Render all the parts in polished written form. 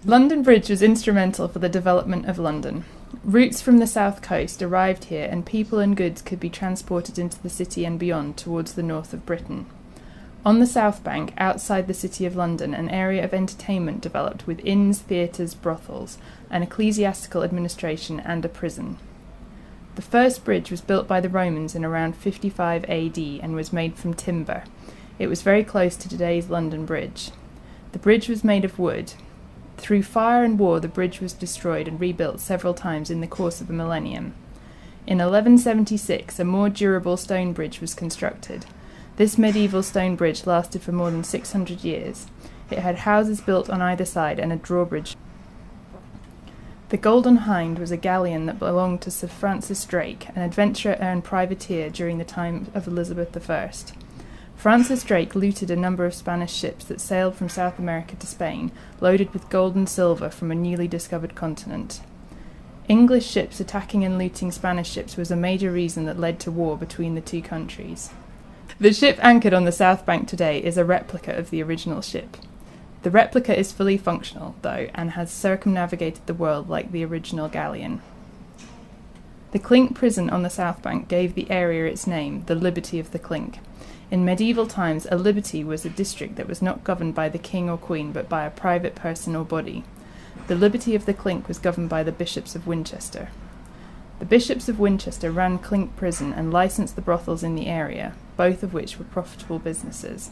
London Bridge was instrumental for the development of London. Routes from the south coast arrived here, and people and goods could be transported into the city and beyond towards the north of Britain. On the Southbank, outside the City of London, an area of entertainment developed with inns, theatres, brothels, an ecclesiastical administration, and a prison. The first bridge was built by the Romans in around 55 AD and was made from timber. It was very close to today's London Bridge. The bridge was made of wood. Through fire and war, the bridge was destroyed and rebuilt several times in the course of a millennium. In 1176, a more durable stone bridge was constructed. This medieval stone bridge lasted for more than 600 years. It had houses built on either side and a drawbridge. The Golden Hind was a galleon that belonged to Sir Francis Drake, an adventurer and privateer during the time of Elizabeth I. Francis Drake looted a number of Spanish ships that sailed from South America to Spain, loaded with gold and silver from a newly discovered continent. English ships attacking and looting Spanish ships was a major reason that led to war between the two countries. The ship anchored on the Southbank today is a replica of the original ship. The replica is fully functional, though, and has circumnavigated the world like the original galleon. The Clink prison on the Southbank gave the area its name, the Liberty of the Clink. In medieval times, a liberty was a district that was not governed by the king or queen, but by a private person or body. The Liberty of the Clink was governed by the bishops of Winchester. The bishops of Winchester ran Clink prison and licensed the brothels in the area, both of which were profitable businesses.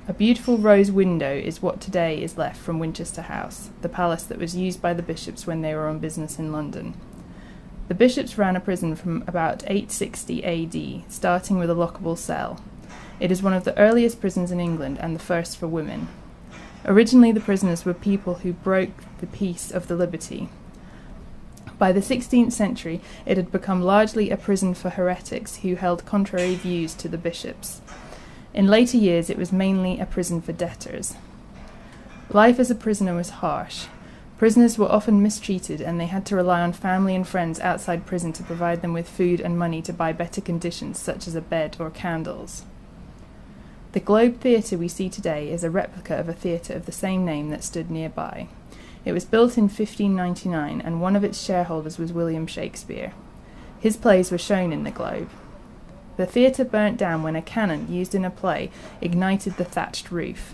A beautiful rose window is what today is left from Winchester House, the palace that was used by the bishops when they were on business in London. The bishops ran a prison from about 860 AD, starting with a lockable cell. It is one of the earliest prisons in England and the first for women. Originally, the prisoners were people who broke the peace of the liberty. By the 16th century, it had become largely a prison for heretics who held contrary views to the bishops. In later years, it was mainly a prison for debtors. Life as a prisoner was harsh. Prisoners were often mistreated, and they had to rely on family and friends outside prison to provide them with food and money to buy better conditions, such as a bed or candles. The Globe Theatre we see today is a replica of a theatre of the same name that stood nearby. It was built in 1599, and one of its shareholders was William Shakespeare. His plays were shown in the Globe. The theatre burnt down when a cannon used in a play ignited the thatched roof.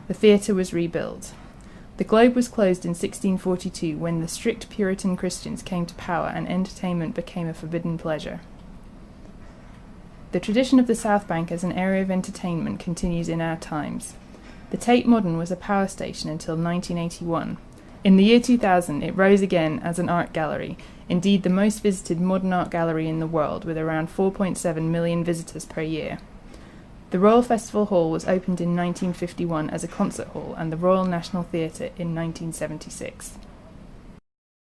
The theatre was rebuilt. The Globe was closed in 1642 when the strict Puritan Christians came to power and entertainment became a forbidden pleasure. The tradition of the Southbank as an area of entertainment continues in our times. The Tate Modern was a power station until 1981. In the year 2000, it rose again as an art gallery, indeed the most visited modern art gallery in the world, with around 4.7 million visitors per year. The Royal Festival Hall was opened in 1951 as a concert hall, and the Royal National Theatre in 1976.